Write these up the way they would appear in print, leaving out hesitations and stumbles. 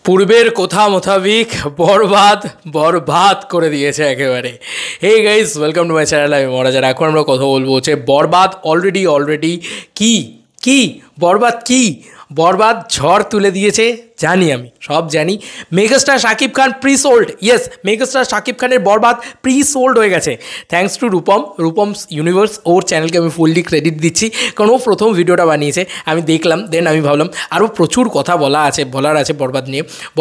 পূর্বের কথা মোতাবিক বরবাদ বরবাদ করে দিয়েছে একেবারে। Hey guys, welcome to my channel. আমি মহারাজার। এখন আমরা কথা বলবো হচ্ছে বরবাদ অলরেডি কি বরবাদ কি বরবাদ ঝড় তুলে দিয়েছে। জানি, আমি সব জানি। Megastar Shakib Khan pre sold. Yes, megastar Shakib খানের বরবাদ প্রি সোল্ড হয়ে গেছে থ্যাঙ্কস টু রূপমস ইউনিভার্স। ওর চ্যানেলকে আমি ফুললি ক্রেডিট দিচ্ছি, কারণ ও প্রথম ভিডিওটা বানিয়েছে। আমি দেখলাম, দেন আমি ভাবলাম আরও প্রচুর কথা বলার আছে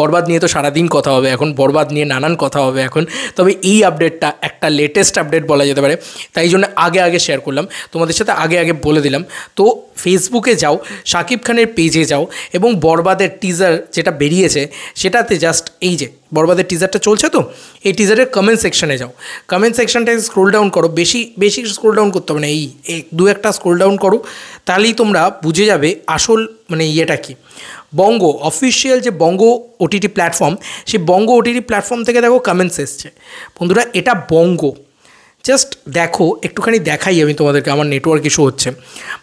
বরবাদ নিয়ে তো সারাদিন কথা হবে এখন, বরবাদ নিয়ে নানান কথা হবে এখন। তবে এই আপডেটটা একটা লেটেস্ট আপডেট বলা যেতে পারে, তাই জন্য আগে শেয়ার করলাম তোমাদের সাথে, আগে বলে দিলাম। তো ফেসবুকে যাও, শাকিব খানের পেজে যাও এবং বরবাদের টিজার যেটা বেরিয়েছে সেটাতে জাস্ট এই যে বরবাদের টিজারটা চলছে, তো এই টিজারের কমেন্ট সেকশনে যাও। কমেন্ট সেকশনটায় স্ক্রোল ডাউন করো, বেশি স্ক্রোল ডাউন করতে হবে না, এই দু একটা স্ক্রোল ডাউন করো, তাহলেই তোমরা বুঝে যাবে আসল ইয়েটা কি। বঙ্গ অফিসিয়াল যে বঙ্গ ওটিটি প্ল্যাটফর্ম, সেই বঙ্গ ওটিটি প্ল্যাটফর্ম থেকে দেখো কমেন্টস এসছে। বন্ধুরা, এটা বঙ্গ, জাস্ট দেখো, একটুখানি দেখাই আমি তোমাদেরকে, আমার নেটওয়ার্ক ইস্যু হচ্ছে,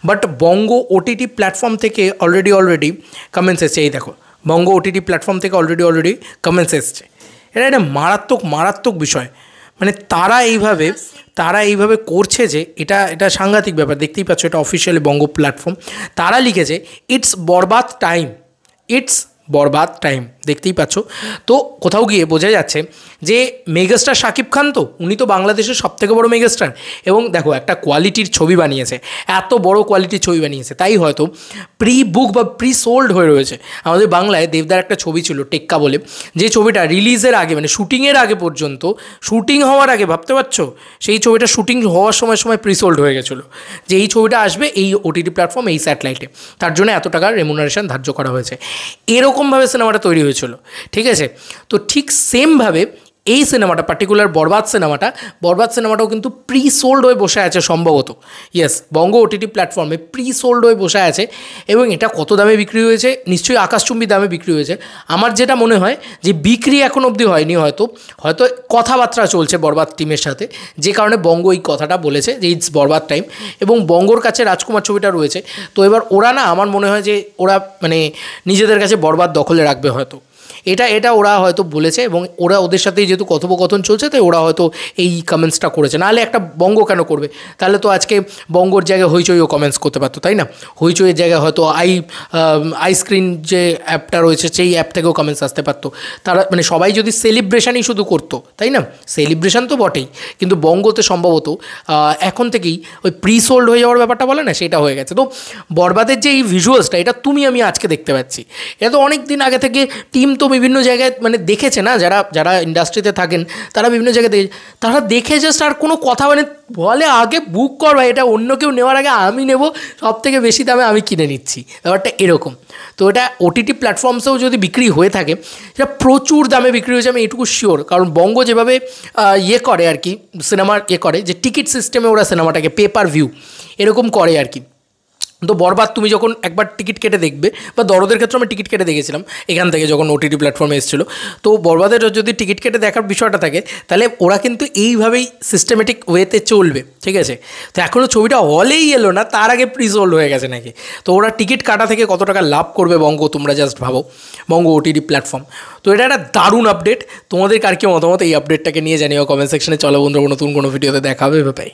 বাট বঙ্গ ওটিটি প্ল্যাটফর্ম থেকে অলরেডি কমেন্টস এসছে। এই দেখো, বঙ্গ ওটিটি প্ল্যাটফর্ম থেকে অলরেডি কমেন্টস এসছে। এটা একটা মারাত্মক বিষয়। তারা এইভাবে করছে যে এটা সাংঘাতিক ব্যাপার। দেখতেই পাচ্ছ, এটা অফিসিয়ালি বঙ্গ প্ল্যাটফর্ম। তারা লিখেছে ইটস বরবাদ টাইম, দেখতেই পাচ্ছ। তো কোথাও গিয়ে বোঝা যাচ্ছে যে মেগাস্টার শাকিব খান, তো উনি তো বাংলাদেশের সবথেকে বড় মেগাস্টার, এবং দেখো একটা কোয়ালিটির ছবি বানিয়েছে, এত বড় কোয়ালিটির ছবি বানিয়েছে, তাই হয়তো প্রি বুক বা প্রি সোল্ড হয়ে রয়েছে। আমাদের বাংলায় দেবদার একটা ছবি ছিল টেক্কা বলে, যে ছবিটা রিলিজের আগে শুটিংয়ের আগে পর্যন্ত, শুটিং হওয়ার আগে, ভাবতে পারছো, সেই ছবিটা শুটিং হওয়ার সময় প্রি সোল্ড হয়ে গেছিলো যে এই ছবিটা আসবে এই ওটিটি প্ল্যাটফর্ম, এই স্যাটেলাইটে, তার জন্য এত টাকার রেমুনারেশন ধার্য করা হয়েছে। এরকমভাবে সিনেমাটা তৈরি হয়েছিল, ঠিক আছে? তো ঠিক সেমভাবে এই সিনেমাটা, পার্টিকুলার বরবাদ সিনেমাটাও কিন্তু প্রি সোল্ড হয়ে বসে আছে সম্ভবত। ইয়েস, বঙ্গ ওটিটি প্ল্যাটফর্মে প্রি সোল্ড হয়ে বসে আছে, এবং এটা কত দামে বিক্রি হয়েছে? নিশ্চয়ই আকাশচুম্বী দামে বিক্রি হয়েছে। আমার যেটা মনে হয় যে বিক্রি এখন অবধি হয়নি, হয়তো কথাবার্তা চলছে বরবাদ টিমের সাথে, যে কারণে বঙ্গ এই কথাটা বলেছে যে ইটস বরবাদ টাইম, এবং বঙ্গর কাছে রাজকুমার ছবিটা রয়েছে। তো এবার ওরা আমার মনে হয় যে ওরা নিজেদের কাছে বরবাদ দখলে রাখবে হয়তো, এটা ওরা হয়তো বলেছে, এবং ওদের সাথেই যেহেতু কথোপকথন চলছে, তাই ওরা হয়তো এই কমেন্টসটা করেছে। নাহলে একটা বঙ্গ কেন করবে? তাহলে তো আজকে বঙ্গর জায়গায় হইচইও কমেন্টস করতে পারতো, তাই না? হইচইয়ের জায়গায় হয়তো আইস্ক্রিন যে অ্যাপটা রয়েছে, সেই অ্যাপ থেকেও কমেন্টস আসতে পারতো। তারা সবাই যদি সেলিব্রেশনই শুধু করতো, তাই না? সেলিব্রেশন তো বটেই, কিন্তু বঙ্গতে সম্ভবত এখন থেকেই ওই প্রি সোল্ড হয়ে যাওয়ার ব্যাপারটা বলে না, সেটা হয়ে গেছে। তো বরবাদের যে এই ভিজুয়ালসটা, এটা আমি আজকে দেখতে পাচ্ছি। এটা তো অনেক দিন আগে থেকে টিম তো বিভিন্ন জায়গায় দেখেছে না, যারা ইন্ডাস্ট্রিতে থাকেন তারা বিভিন্ন জায়গায় তারা দেখে জাস্ট আর কোনো কথা বলে আগে বুক কর ভাই, এটা অন্য কেউ নেওয়ার আগে আমি নেব, সব থেকে বেশি দামে আমি কিনে নিচ্ছি, ব্যাপারটা এরকম। তো এটা ওটিটি প্ল্যাটফর্মসেও যদি বিক্রি হয়ে থাকে, সেটা প্রচুর দামে বিক্রি হয়েছে, আমি এটুকু শিওর। কারণ বঙ্গ যেভাবে করে আর কি, সিনেমার করে যে টিকিট সিস্টেমে ওরা সিনেমাটাকে পেপার ভিউ এরকম করে আর কি। তো বরবাদ তুমি যখন একবার টিকিট কেটে দেখবে, বা দরদের ক্ষেত্রে আমি টিকিট কেটে দেখেছিলাম এখান থেকে যখন ওটিটি প্ল্যাটফর্মে এসেছিলো, তো বরবাদের যদি টিকিট কেটে দেখার বিষয়টা থাকে, তাহলে ওরা কিন্তু এইভাবেই সিস্টেমেটিক ওয়েতে চলবে, ঠিক আছে? তো এখনও ছবিটা হলেই এলো না, তার আগে প্রি সোল্ড হয়ে গেছে নাকি। তো ওরা টিকিট কাটা থেকে কত টাকা লাভ করবে বঙ্গ, তোমরা জাস্ট ভাবো, বঙ্গ ওটিটি প্ল্যাটফর্ম। তো এটা একটা দারুণ আপডেট। তোমাদের কার কি মতামত এই আপডেটটাকে নিয়ে জানিও কমেন্ট সেকশনে। চলো বন্ধুরা, নতুন কোনো ভিডিওতে দেখা হবে, বাই।